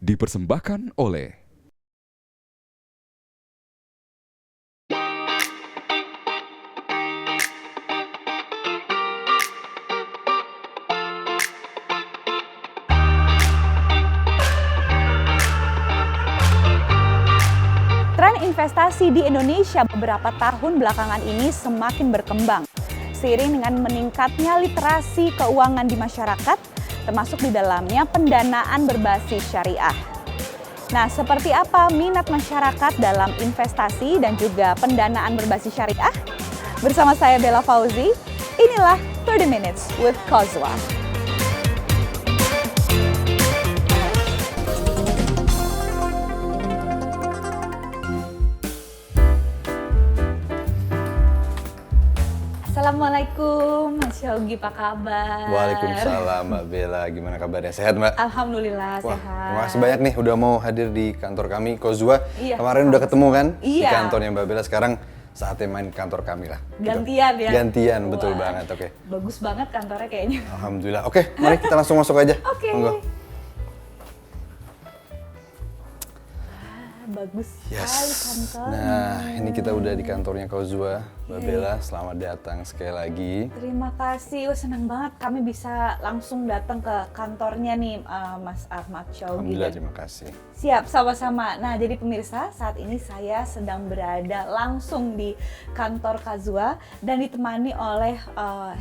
dipersembahkan oleh Tren investasi di Indonesia beberapa tahun belakangan ini semakin berkembang. Seiring dengan meningkatnya literasi keuangan di masyarakat, termasuk di dalamnya pendanaan berbasis syariah. Nah, seperti apa minat masyarakat dalam investasi dan juga pendanaan berbasis syariah? Bersama saya Bella Fauzi, inilah 30 Minutes with Kozwa. Assalamualaikum, Mas Yogi, apa kabar? Waalaikumsalam, Mbak Bella. Gimana kabarnya? Sehat, Mbak? Alhamdulillah, Wah, sehat. terima kasih banyak nih udah mau hadir di kantor kami, Kozwa. Iya, Kemarin udah ketemu kan di Iya. kantornya Mbak Bella. Sekarang saatnya main kantor kami lah. Gitu. Gantian ya? Gantian, betul Wah, banget. Oke. Bagus banget kantornya kayaknya. Alhamdulillah. Oke, mari kita langsung masuk aja. Oke. Monggo. Bagus Yes. sekali kantor. Nah, ini kita udah di kantornya Kozwa. Mbak Bella, selamat datang sekali lagi. Terima kasih, senang banget kami bisa langsung datang ke kantornya nih, Mas Ahmad Syawgi. Alhamdulillah, terima kasih. Siap, sama-sama. Nah, jadi pemirsa, saat ini saya sedang berada langsung di kantor Kozwa dan ditemani oleh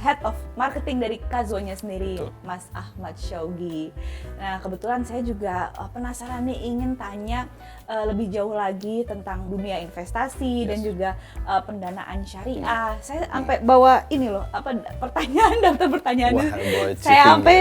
Head of Marketing dari Kozwanya sendiri, Betul. Mas Ahmad Syawgi. Nah, kebetulan saya juga penasaran nih, ingin tanya lebih jauh lagi tentang dunia investasi dan juga pendanaan syariah. Saya sampai bawa ini loh, pertanyaan, daftar pertanyaannya. Wah, bawa Saya cheating sampai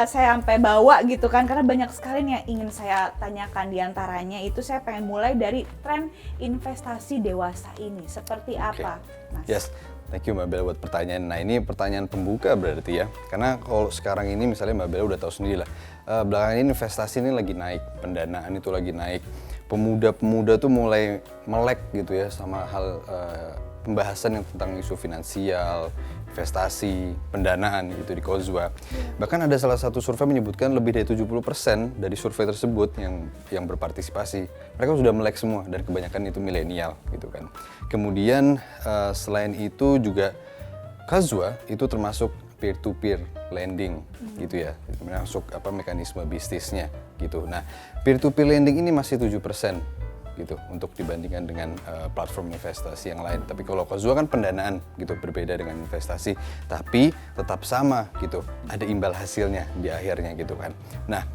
saya sampai bawa gitu kan, karena banyak sekali nih yang ingin saya tanyakan. Di antaranya itu saya pengen mulai dari tren investasi dewasa ini seperti apa, Mas? Yes, thank you Mbak Bella buat pertanyaan. Nah, ini pertanyaan pembuka berarti ya. Karena kalau sekarang ini misalnya Mbak Bella udah tahu sendiri lah, belakangan ini investasi ini lagi naik, pendanaan itu lagi naik. Pemuda-pemuda tuh mulai melek gitu ya sama hal pembahasan yang tentang isu finansial, investasi, pendanaan gitu di Kozwa. Bahkan ada salah satu survei menyebutkan lebih dari 70% dari survei tersebut yang berpartisipasi, mereka sudah melek semua dan kebanyakan itu milenial gitu kan. Kemudian selain itu juga Kozwa itu termasuk peer-to-peer lending gitu ya, masuk mekanisme bisnisnya gitu. Nah, peer-to-peer lending ini masih 7% gitu untuk dibandingkan dengan platform investasi yang lain. Tapi kalau Kozwa kan pendanaan gitu, berbeda dengan investasi, tapi tetap sama gitu, ada imbal hasilnya di akhirnya gitu kan. Nah,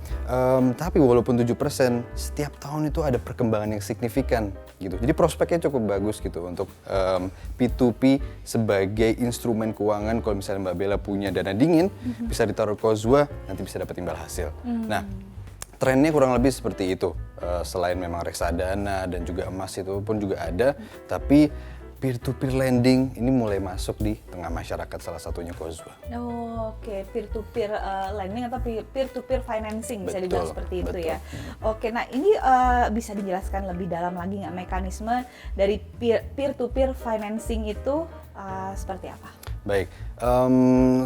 tapi walaupun 7%, setiap tahun itu ada perkembangan yang signifikan gitu. Jadi prospeknya cukup bagus gitu untuk P2P sebagai instrumen keuangan. Kalau misalnya Mbak Bella punya dana dingin, bisa ditaruh Kozwa, nanti bisa dapat imbal hasil. Nah, trennya kurang lebih seperti itu. Selain memang reksadana dan juga emas itu pun juga ada, tapi peer-to-peer lending ini mulai masuk di tengah masyarakat, salah satunya Kozwa. Oke, peer-to-peer lending atau peer-to-peer financing bisa Betul, dibilang seperti itu betul. ya. Oke, nah ini bisa dijelaskan lebih dalam lagi nggak mekanisme dari peer-to-peer financing itu seperti apa? Baik,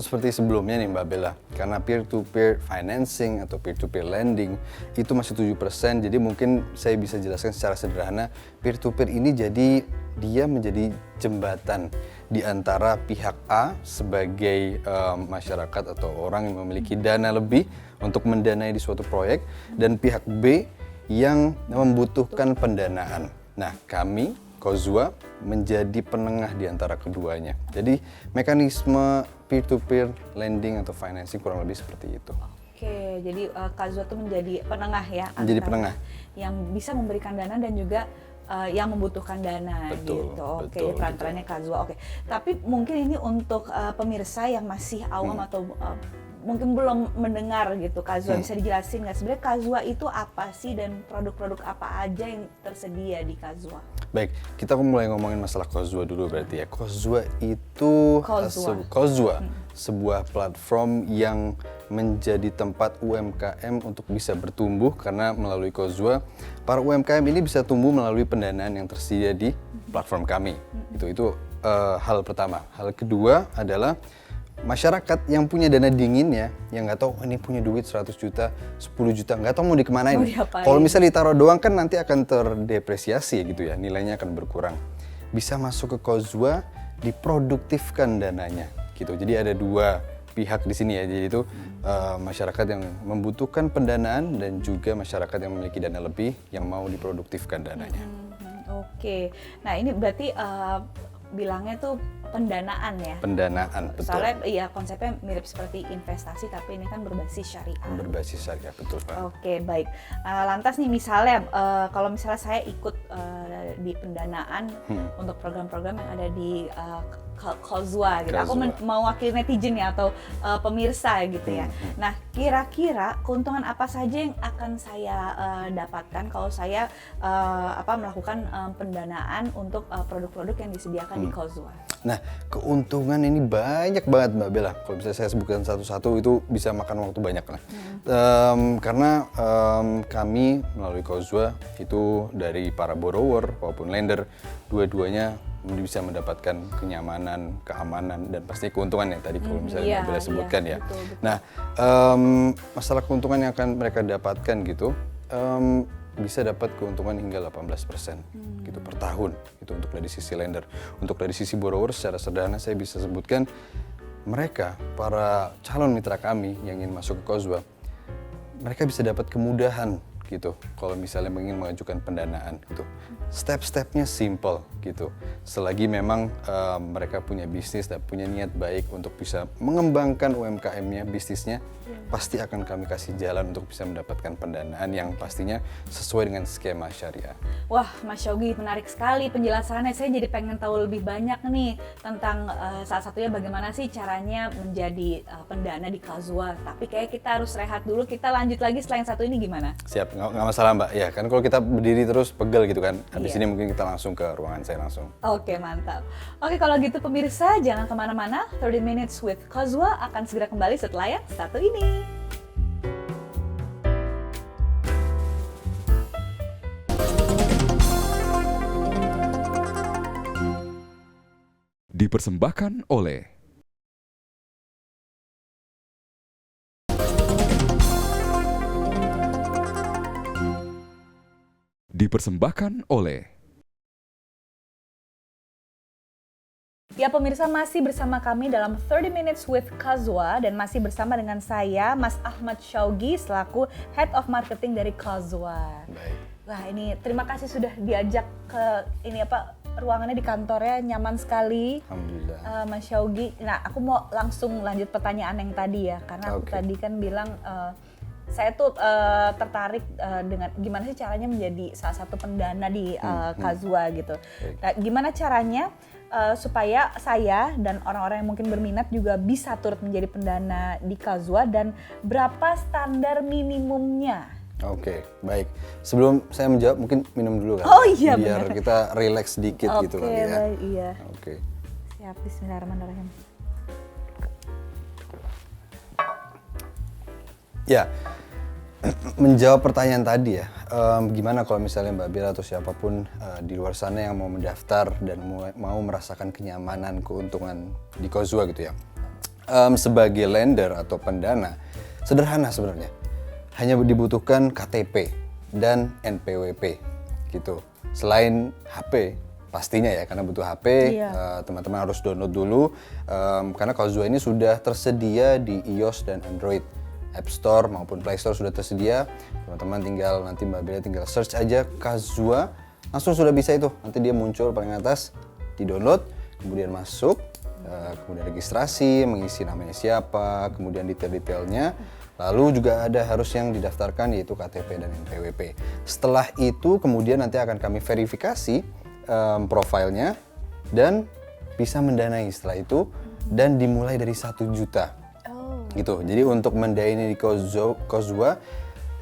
seperti sebelumnya nih Mbak Bella, karena peer-to-peer financing atau peer-to-peer lending itu masih 7%, jadi mungkin saya bisa jelaskan secara sederhana, peer-to-peer ini jadi dia menjadi jembatan di antara pihak A sebagai masyarakat atau orang yang memiliki dana lebih untuk mendanai di suatu proyek, dan pihak B yang membutuhkan pendanaan. Nah, kami Kozwa menjadi penengah di antara keduanya. Jadi mekanisme peer-to-peer lending atau financing kurang lebih seperti itu. Oke, jadi Kozwa itu menjadi penengah ya, Menjadi antara penengah. yang bisa memberikan dana dan juga yang membutuhkan dana. Betul, gitu. Oke, betul, peran-perannya Kozwa. Oke, tapi mungkin ini untuk pemirsa yang masih awam atau mungkin belum mendengar gitu Kozwa, bisa dijelasin nggak sebenarnya Kozwa itu apa sih dan produk-produk apa aja yang tersedia di Kozwa? Baik, kita mulai ngomongin masalah Kozwa dulu berarti ya. Kozwa itu Kozwa. sebuah platform yang menjadi tempat UMKM untuk bisa bertumbuh, karena melalui Kozwa para UMKM ini bisa tumbuh melalui pendanaan yang tersedia di platform kami. Itu hal pertama. Hal kedua adalah masyarakat yang punya dana dinginnya, yang nggak tahu ini punya duit 100 juta, 10 juta, nggak tahu mau dikemanain. Kalau misalnya ditaruh doang kan nanti akan terdepresiasi gitu ya, nilainya akan berkurang. Bisa masuk ke Kozua, diproduktifkan dananya gitu. Jadi ada dua pihak di sini ya, jadi itu masyarakat yang membutuhkan pendanaan dan juga masyarakat yang memiliki dana lebih yang mau diproduktifkan dananya. Oke, nah ini berarti bilangnya tuh pendanaan ya? Pendanaan, betul. Soalnya iya konsepnya mirip seperti investasi tapi ini kan berbasis syariah. Berbasis syariah, betul Pak. Oke, baik. Lantas nih misalnya, kalau misalnya saya ikut di pendanaan untuk program-program yang ada di Kozua gitu. Aku mewakili netizen ya atau pemirsa gitu ya. Nah, kira-kira keuntungan apa saja yang akan saya dapatkan kalau saya melakukan pendanaan untuk produk-produk yang disediakan di Kozua? Nah, keuntungan ini banyak banget Mbak Bella. Kalau misalnya saya sebutkan satu-satu itu bisa makan waktu banyak lah. Karena kami melalui Kozua itu dari para borrower maupun lender, dua-duanya bisa mendapatkan kenyamanan, keamanan, dan pasti keuntungan ya tadi kalau misalnya Mbak Bella sebutkan ya. Betul. Nah, masalah keuntungan yang akan mereka dapatkan gitu, bisa dapat keuntungan hingga 18% gitu per tahun itu untuk dari sisi lender. Untuk dari sisi borrower secara sederhana saya bisa sebutkan mereka para calon mitra kami yang ingin masuk ke Kozua, mereka bisa dapat kemudahan gitu kalau misalnya ingin mengajukan pendanaan gitu. Step-stepnya simple gitu. Selagi memang mereka punya bisnis dan punya niat baik untuk bisa mengembangkan UMKM-nya, bisnisnya, pasti akan kami kasih jalan untuk bisa mendapatkan pendanaan yang pastinya sesuai dengan skema syariah. Wah, Mas Shogi, menarik sekali penjelasannya. Saya jadi pengen tahu lebih banyak nih tentang salah satunya bagaimana sih caranya menjadi pendana di Kozua. Tapi kayak kita harus rehat dulu, kita lanjut lagi setelah yang satu ini gimana? Siap, nggak masalah Mbak. Ya kan kalau kita berdiri terus pegel gitu kan. Habis ini mungkin kita langsung ke ruangan saya langsung. Oke, mantap. Oke, kalau gitu pemirsa jangan kemana-mana. 30 Minutes with Kozua akan segera kembali setelah yang satu ini. Dipersembahkan oleh Ya pemirsa, masih bersama kami dalam 30 Minutes with Kozua dan masih bersama dengan saya, Mas Ahmad Shogi selaku Head of Marketing dari Kozua. Baik. Wah, ini terima kasih sudah diajak ke ruangannya di kantornya, nyaman sekali. Alhamdulillah. Mas Shogi. Nah, aku mau langsung lanjut pertanyaan yang tadi ya, karena aku tadi kan bilang saya tuh tertarik dengan gimana sih caranya menjadi salah satu pendana di Kozua gitu. Nah, gimana caranya supaya saya dan orang-orang yang mungkin berminat juga bisa turut menjadi pendana di Kozua dan berapa standar minimumnya? Oke, baik. Sebelum saya menjawab mungkin minum dulu kan? Oh iya, biar benar. kita relax sedikit gitu kali ya. Oke, baik, iya. Oke. Siap, bismillahirrahmanirrahim. Ya, menjawab pertanyaan tadi ya, gimana kalau misalnya Mbak Bella atau siapapun di luar sana yang mau mendaftar dan mau merasakan kenyamanan, keuntungan di Kozua gitu ya. Sebagai lender atau pendana, sederhana sebenarnya. Hanya dibutuhkan KTP dan NPWP gitu. Selain HP, pastinya ya, karena butuh HP, teman-teman harus download dulu. Karena Kozua ini sudah tersedia di iOS dan Android. App Store maupun Play Store sudah tersedia. Teman-teman tinggal, nanti Mbak Bella tinggal search aja Kozua, langsung sudah bisa itu. Nanti dia muncul paling atas, di-download, kemudian masuk, kemudian registrasi, mengisi namanya siapa, kemudian detail-detailnya. Lalu juga ada harus yang didaftarkan yaitu KTP dan NPWP. Setelah itu kemudian nanti akan kami verifikasi profilnya dan bisa mendanai setelah itu dan dimulai dari 1 juta. Gitu. Jadi untuk mendanai di Kozua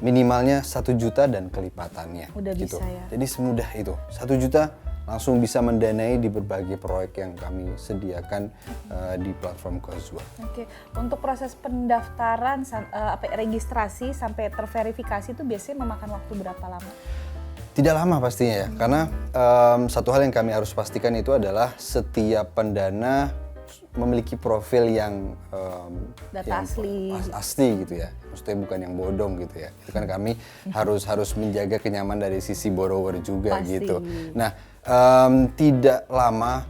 minimalnya 1 juta dan kelipatannya. Udah gitu. bisa ya. Jadi semudah itu. 1 juta langsung bisa mendanai di berbagai proyek yang kami sediakan di platform Kozua. Oke, untuk proses pendaftaran, registrasi sampai terverifikasi itu biasanya memakan waktu berapa lama? Tidak lama pastinya ya, karena satu hal yang kami harus pastikan itu adalah setiap pendana memiliki profil yang Data asli gitu ya, maksudnya bukan yang bodong gitu ya. Itu kan kami harus menjaga kenyamanan dari sisi borrower juga. Pasti. Gitu. Nah, tidak lama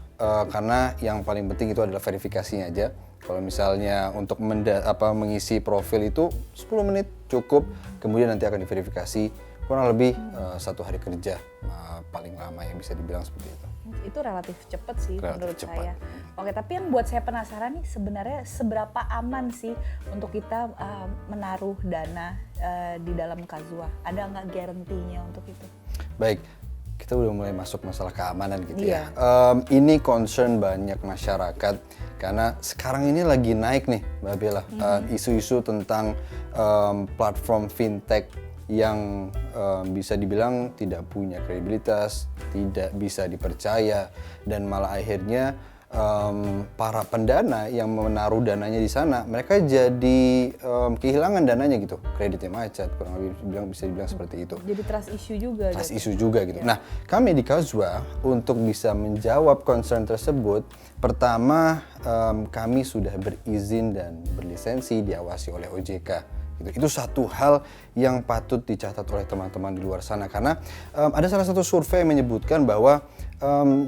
karena yang paling penting itu adalah verifikasinya aja. Kalau misalnya untuk mengisi profil itu 10 menit cukup, kemudian nanti akan diverifikasi kurang lebih 1 hari kerja paling lama yang bisa dibilang seperti itu. Itu relatif cepat sih menurut cepat. saya. Oke, tapi yang buat saya penasaran nih sebenarnya seberapa aman sih untuk kita menaruh dana di dalam Kazua? Ada nggak garantinya untuk itu? Baik, kita udah mulai masuk masalah keamanan gitu Iya. ya. Ini concern banyak masyarakat karena sekarang ini lagi naik nih Mbak Bella, isu-isu tentang platform fintech yang bisa dibilang tidak punya kredibilitas, tidak bisa dipercaya, dan malah akhirnya para pendana yang menaruh dananya di sana, mereka jadi kehilangan dananya gitu, kreditnya macet, kurang lebih bisa dibilang seperti itu. Jadi trust issue juga. Trust issue juga gitu. Nah, kami di Kazua untuk bisa menjawab concern tersebut, pertama kami sudah berizin dan berlisensi diawasi oleh OJK. Gitu. Itu satu hal yang patut dicatat oleh teman-teman di luar sana karena ada salah satu survei yang menyebutkan bahwa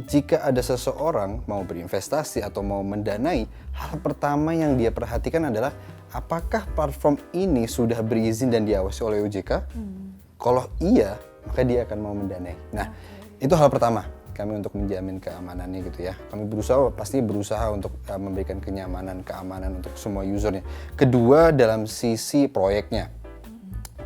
jika ada seseorang mau berinvestasi atau mau mendanai, hal pertama yang dia perhatikan adalah apakah platform ini sudah berizin dan diawasi oleh OJK? Kalau iya, maka dia akan mau mendanai. Nah, itu hal pertama kami untuk menjamin keamanannya gitu ya. Kami pasti berusaha untuk memberikan kenyamanan, keamanan untuk semua usernya. Kedua, dalam sisi proyeknya.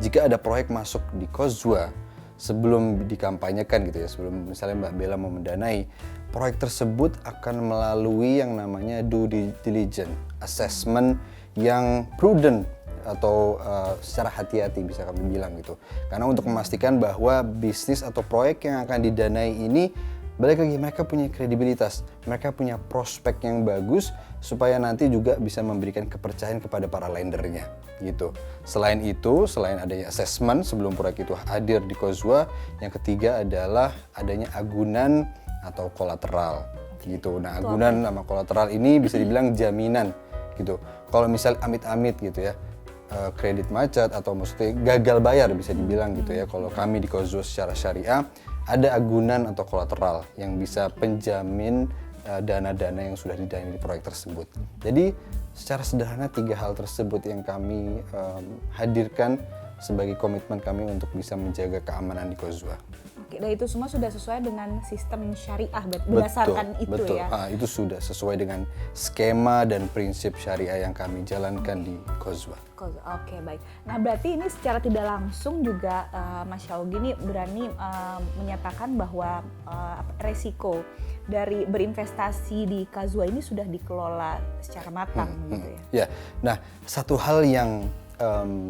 Jika ada proyek masuk di Kazua sebelum dikampanyekan gitu ya, sebelum misalnya Mbak Bella mau mendanai, proyek tersebut akan melalui yang namanya due diligence, assessment yang prudent atau secara hati-hati bisa kami bilang gitu. Karena untuk memastikan bahwa bisnis atau proyek yang akan didanai ini, balik lagi, mereka punya kredibilitas, mereka punya prospek yang bagus supaya nanti juga bisa memberikan kepercayaan kepada para lendernya gitu. Selain itu, selain adanya assessment sebelum proyek itu hadir di Kazua, yang ketiga adalah adanya agunan atau kolateral gitu. Nah, agunan sama kolateral ini bisa dibilang jaminan gitu. Kalau misal amit-amit gitu ya, kredit macet atau maksudnya gagal bayar bisa dibilang gitu ya. Kalau kami di Kazua secara syariah ada agunan atau kolateral yang bisa penjamin dana-dana yang sudah didanai di proyek tersebut. Jadi secara sederhana 3 hal tersebut yang kami hadirkan sebagai komitmen kami untuk bisa menjaga keamanan di Kazua. Oke, dan itu semua sudah sesuai dengan sistem syariah berdasarkan betul. ya? Itu sudah sesuai dengan skema dan prinsip syariah yang kami jalankan di Kazua. Oke, baik. Nah, berarti ini secara tidak langsung juga Mas Syawgi ini berani menyatakan bahwa resiko dari berinvestasi di Kazua ini sudah dikelola secara matang gitu ya? Ya, nah satu hal yang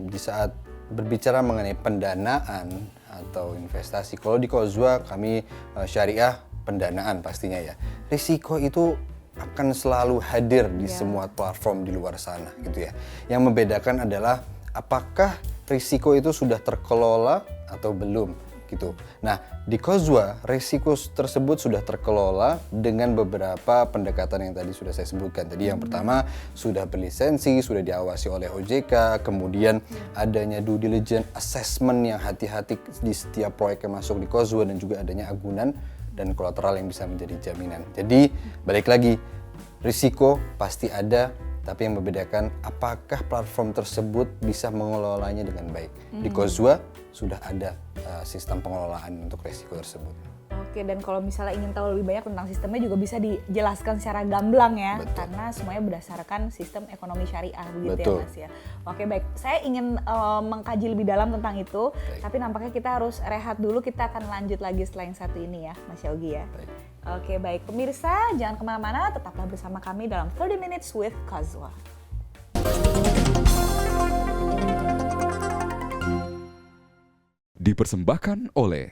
di saat berbicara mengenai pendanaan atau investasi, kalau di Kazua kami syariah pendanaan pastinya ya, risiko itu akan selalu hadir di semua platform di luar sana gitu ya. Yang membedakan adalah apakah risiko itu sudah terkelola atau belum gitu. Nah, di Kazua risiko tersebut sudah terkelola dengan beberapa pendekatan yang tadi sudah saya sebutkan. Tadi yang pertama sudah berlisensi, sudah diawasi oleh OJK, kemudian adanya due diligence assessment yang hati-hati di setiap proyek yang masuk di Kazua, dan juga adanya agunan dan kolateral yang bisa menjadi jaminan. Jadi balik lagi, risiko pasti ada, tapi yang membedakan apakah platform tersebut bisa mengelolanya dengan baik. Di Kazua sudah ada sistem pengelolaan untuk risiko tersebut. Oke, dan kalau misalnya ingin tahu lebih banyak tentang sistemnya juga bisa dijelaskan secara gamblang ya. Betul. Karena semuanya berdasarkan sistem ekonomi syariah begitu. Betul. Ya Mas ya. Oke, baik. Saya ingin mengkaji lebih dalam tentang itu, tapi nampaknya kita harus rehat dulu. Kita akan lanjut lagi setelah yang satu ini ya, Mas Syawgi ya. Baik. Oke, baik. Pemirsa, jangan kemana-mana, tetaplah bersama kami dalam 30 Minutes with Kazwa. Dipersembahkan oleh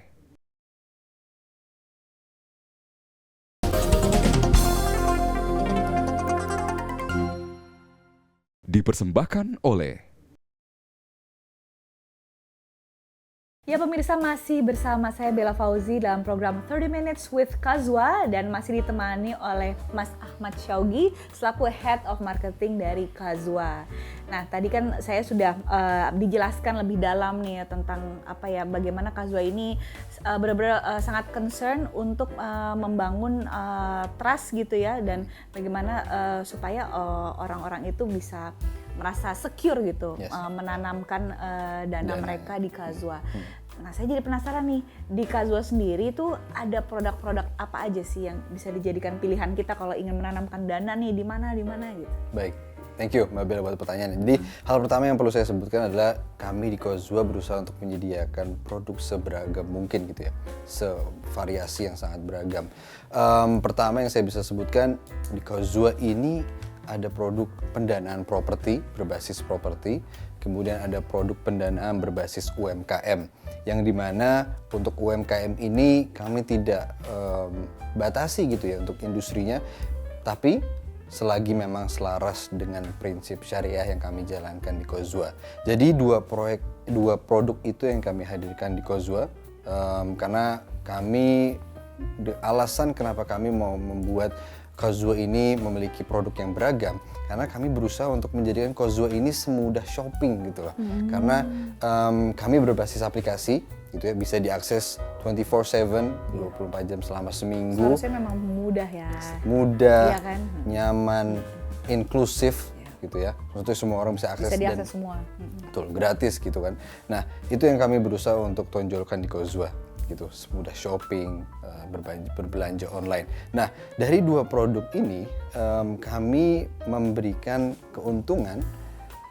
Ya pemirsa, masih bersama saya Bella Fauzi dalam program 30 Minutes with Kazwa dan masih ditemani oleh Mas Ahmad Syaugi selaku Head of Marketing dari Kazwa. Nah tadi kan saya sudah dijelaskan lebih dalam nih tentang bagaimana Kazwa ini benar-benar sangat concern untuk membangun trust gitu ya, dan bagaimana supaya orang-orang itu bisa merasa secure gitu, menanamkan dana mereka di Kazwa. Nah, saya jadi penasaran nih, di Kazwa sendiri itu ada produk-produk apa aja sih yang bisa dijadikan pilihan kita kalau ingin menanamkan dana nih, di mana gitu. Baik, thank you Mbak Bella buat pertanyaannya. Jadi hal pertama yang perlu saya sebutkan adalah kami di Kazwa berusaha untuk menyediakan produk seberagam mungkin gitu ya, sevariasi yang sangat beragam. Pertama yang saya bisa sebutkan, di Kazwa ini ada produk pendanaan properti berbasis properti, kemudian ada produk pendanaan berbasis UMKM, yang dimana untuk UMKM ini kami tidak batasi gitu ya untuk industrinya, tapi selagi memang selaras dengan prinsip syariah yang kami jalankan di Kazwa. Jadi dua produk itu yang kami hadirkan di Kazwa, karena kami alasan kenapa kami mau membuat Kazwa ini memiliki produk yang beragam, karena kami berusaha untuk menjadikan Kazwa ini semudah shopping gitu loh. Karena kami berbasis aplikasi gitu ya, bisa diakses 24/7, 24 jam selama seminggu. Seharusnya memang mudah ya. Mudah, iya kan? nyaman, inklusif gitu ya. Maksudnya semua orang bisa akses, bisa diakses dan semua. Betul, gratis gitu kan. Nah, itu yang kami berusaha untuk tonjolkan di Kazwa gitu, semudah shopping, berbelanja online. Nah, dari dua produk ini kami memberikan keuntungan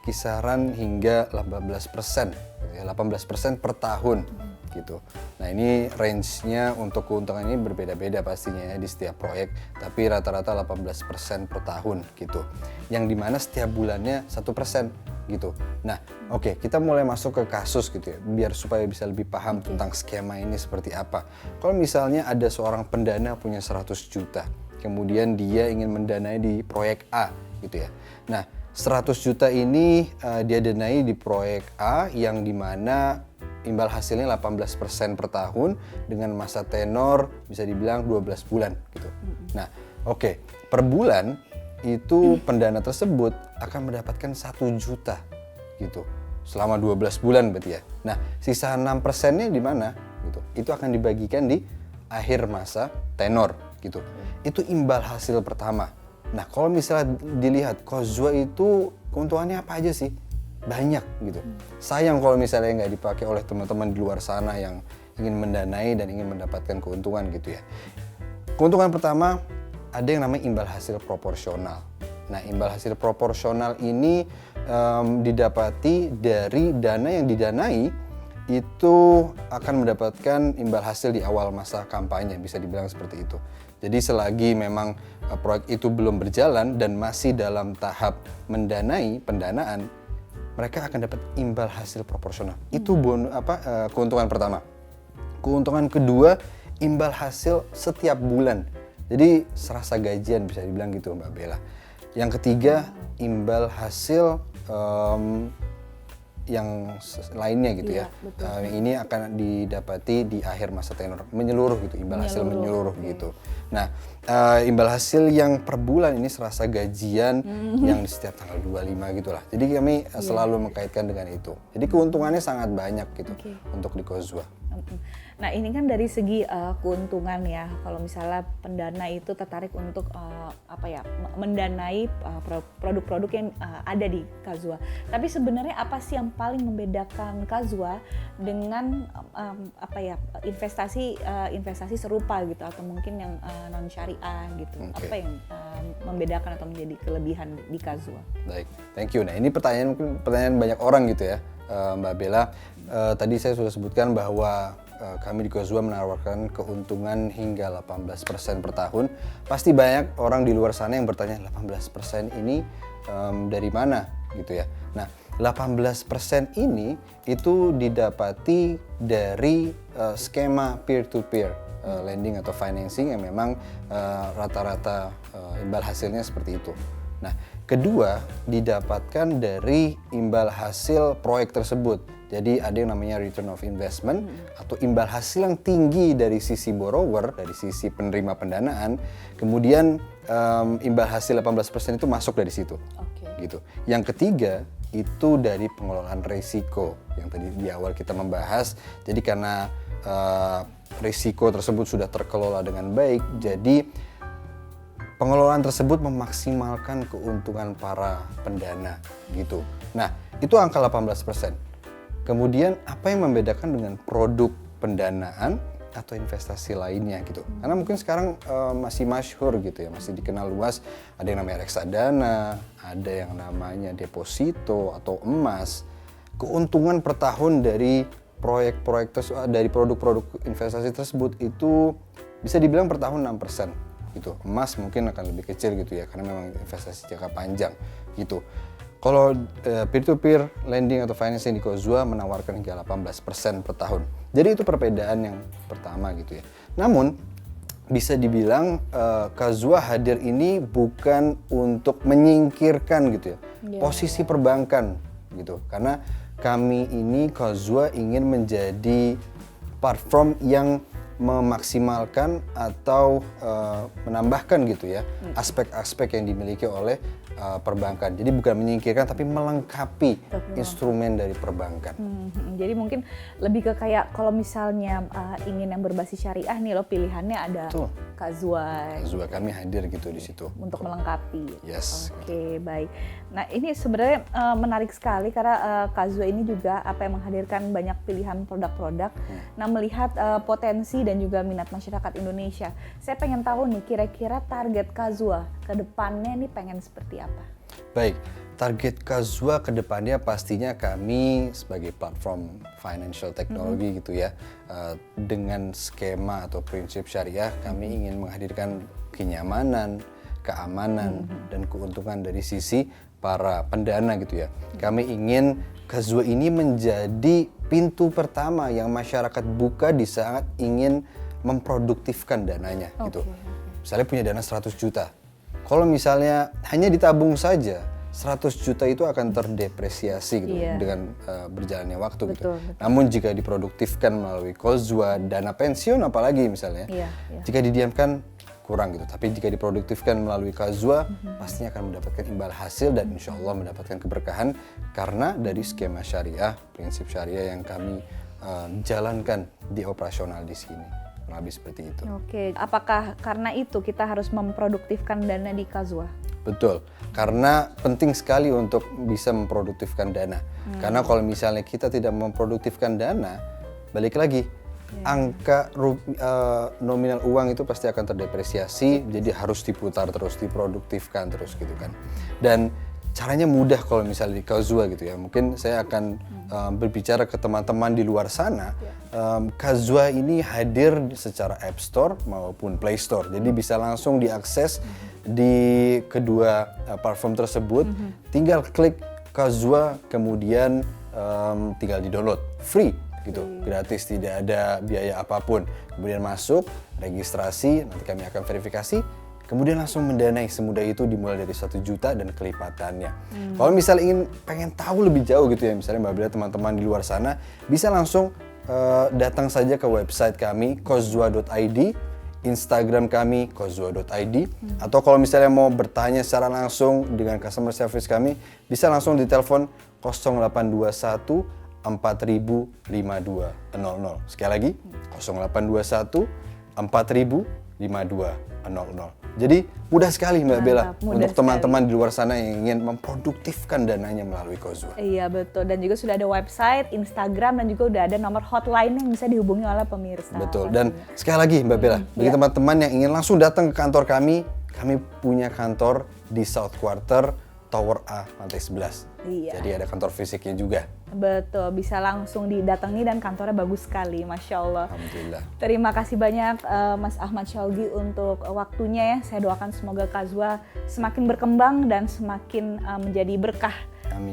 kisaran hingga 18%, 18% per tahun gitu. Nah, ini range-nya untuk keuntungan ini berbeda-beda pastinya ya di setiap proyek, tapi rata-rata 18% per tahun gitu. Yang dimana setiap bulannya 1% gitu. Nah, oke, kita mulai masuk ke kasus gitu ya, biar supaya bisa lebih paham tentang skema ini seperti apa. Kalau misalnya ada seorang pendana punya 100 juta, kemudian dia ingin mendanai di proyek A gitu ya. Nah, 100 juta ini dia danai di proyek A yang dimana imbal hasilnya 18% per tahun dengan masa tenor bisa dibilang 12 bulan gitu. Nah, oke, per bulan itu pendana tersebut akan mendapatkan 1 juta gitu selama 12 bulan berarti ya. Nah, sisa 6%-nya di mana gitu. Itu akan dibagikan di akhir masa tenor gitu. Itu imbal hasil pertama. Nah, kalau misalnya dilihat Kazwa itu keuntungannya apa aja sih? Banyak gitu. Sayang kalau misalnya nggak dipakai oleh teman-teman di luar sana yang ingin mendanai dan ingin mendapatkan keuntungan gitu ya. Keuntungan pertama, ada yang namanya imbal hasil proporsional. Nah, imbal hasil proporsional ini didapati dari dana yang didanai itu akan mendapatkan imbal hasil di awal masa kampanye, bisa dibilang seperti itu. Jadi selagi memang proyek itu belum berjalan dan masih dalam tahap mendanai pendanaan, mereka akan dapat imbal hasil proporsional. Itu keuntungan pertama. Keuntungan kedua, imbal hasil setiap bulan. Jadi serasa gajian bisa dibilang gitu Mbak Bella. Yang ketiga, imbal hasil yang lainnya gitu ya. Ini akan didapati di akhir masa tenor, menyeluruh gitu, imbal hasil menyeluruh gitu. Nah, imbal hasil yang per bulan ini serasa gajian yang di setiap tanggal 25 gitulah. Jadi kami selalu mengkaitkan dengan itu. Jadi keuntungannya sangat banyak gitu untuk di Kazwa. Nah, ini kan dari segi keuntungan ya. Kalau misalnya pendana itu tertarik untuk mendanai produk-produk yang ada di Kazwa. Tapi sebenarnya apa sih yang paling membedakan Kazwa dengan investasi serupa gitu, atau mungkin yang non syariah gitu? Apa yang membedakan atau menjadi kelebihan di Kazwa? Baik, thank you. Nah, ini pertanyaan banyak orang gitu ya, Mbak Bella. Tadi saya sudah sebutkan bahwa kami di Kazwa menawarkan keuntungan hingga 18% per tahun. Pasti banyak orang di luar sana yang bertanya, 18% ini dari mana gitu ya. Nah, 18% ini itu didapati dari skema peer-to-peer lending atau financing yang memang rata-rata imbal hasilnya seperti itu. Nah, Kedua, didapatkan dari imbal hasil proyek tersebut. Jadi ada yang namanya return of investment atau imbal hasil yang tinggi dari sisi borrower, dari sisi penerima pendanaan. Kemudian imbal hasil 18% itu masuk dari situ. Gitu. Yang ketiga, itu dari pengelolaan risiko yang tadi di awal kita membahas. Jadi karena risiko tersebut sudah terkelola dengan baik, jadi pengelolaan tersebut memaksimalkan keuntungan para pendana gitu. Nah, itu angka 18%. Kemudian apa yang membedakan dengan produk pendanaan atau investasi lainnya gitu. Karena mungkin sekarang masih masyhur gitu ya, masih dikenal luas. Ada yang namanya reksadana, ada yang namanya deposito atau emas. Keuntungan per tahun dari proyek-proyek dari produk-produk investasi tersebut itu bisa dibilang per tahun 6%. Gitu. Emas mungkin akan lebih kecil gitu ya, karena memang investasi jangka panjang gitu. Kalau peer-to-peer lending atau financing di Kozua menawarkan hingga 18% per tahun. Jadi itu perbedaan yang pertama gitu ya. Namun bisa dibilang Kozua hadir ini bukan untuk menyingkirkan gitu ya posisi perbankan gitu. Karena kami ini Kozua ingin menjadi platform yang memaksimalkan atau menambahkan gitu ya aspek-aspek yang dimiliki oleh perbankan. Jadi bukan menyingkirkan tapi melengkapi instrumen dari perbankan. Jadi mungkin lebih ke kayak kalau misalnya ingin yang berbasis syariah nih lo pilihannya ada Kozua. Kozua kami hadir gitu di situ. Untuk melengkapi. Yes. Oke, baik. Nah ini sebenarnya menarik sekali karena Kozua ini juga yang menghadirkan banyak pilihan produk-produk. Nah melihat potensi dan juga minat masyarakat Indonesia, saya pengen tahu nih kira-kira target Kozua ke depannya nih pengen seperti apa? Baik, target Kozua ke depannya pastinya kami sebagai platform financial technology gitu ya, dengan skema atau prinsip syariah kami ingin menghadirkan kenyamanan, keamanan, dan keuntungan dari sisi para pendana gitu ya. Kami ingin Kozua ini menjadi pintu pertama yang masyarakat buka di saat ingin memproduktifkan dananya gitu. Misalnya punya dana 100 juta. Kalau misalnya hanya ditabung saja, 100 juta itu akan terdepresiasi gitu dengan berjalannya waktu gitu. Betul. Namun jika diproduktifkan melalui Kozua, dana pensiun apalagi misalnya, jika didiamkan kurang gitu. Tapi jika diproduktifkan melalui Kozua, pastinya akan mendapatkan imbal hasil dan insya Allah mendapatkan keberkahan karena dari skema syariah, prinsip syariah yang kami jalankan di operasional di sini. Lebih seperti itu. Oke, apakah karena itu kita harus memproduktifkan dana di Kozua? Betul, karena penting sekali untuk bisa memproduktifkan dana. Karena kalau misalnya kita tidak memproduktifkan dana, balik lagi, angka nominal uang itu pasti akan terdepresiasi, jadi harus diputar terus, diproduktifkan terus gitu kan. Dan caranya mudah kalau misalnya di Kozua gitu ya. Mungkin saya akan berbicara ke teman-teman di luar sana. Kozua ini hadir secara App Store maupun Play Store. Jadi bisa langsung diakses di kedua platform tersebut. Tinggal klik Kozua kemudian tinggal di-download. Free gitu, gratis, tidak ada biaya apapun. Kemudian masuk, registrasi, nanti kami akan verifikasi. Kemudian langsung mendanai semudah itu dimulai dari 1 juta dan kelipatannya. Kalau misalnya pengen tahu lebih jauh gitu ya, misalnya Mbak Bella teman-teman di luar sana, bisa langsung datang saja ke website kami kozua.id, Instagram kami kozua.id, atau kalau misalnya mau bertanya secara langsung dengan customer service kami, bisa langsung ditelepon 0821 4000 5200. Sekali lagi 0821 4000 5200. Jadi mudah sekali Mbak Bella untuk teman-teman di luar sana yang ingin memproduktifkan dananya melalui Kozua. Iya betul, dan juga sudah ada website, Instagram, dan juga udah ada nomor hotline yang bisa dihubungi oleh pemirsa. Betul, dan sekali lagi Mbak Bella, bagi teman-teman yang ingin langsung datang ke kantor kami punya kantor di South Quarter, Tower A, lantai 11. Jadi ada kantor fisiknya juga. Betul, bisa langsung didatangi dan kantornya bagus sekali, Masya Allah. Alhamdulillah. Terima kasih banyak Mas Ahmad Syawgi untuk waktunya ya. Saya doakan semoga Kozua semakin berkembang dan semakin menjadi berkah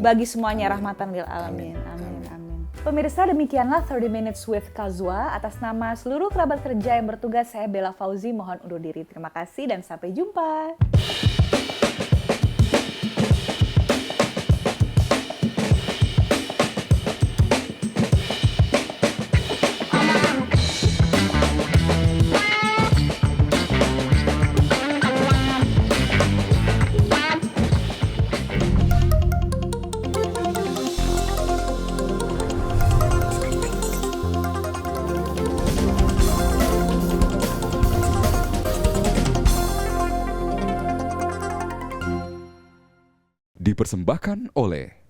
bagi semuanya, rahmatan lil alamin. Amin. Pemirsa, demikianlah 30 Minutes with Kozua. Atas nama seluruh kerabat kerja yang bertugas, saya Bella Fauzi mohon undur diri. Terima kasih dan sampai jumpa. dipersembahkan oleh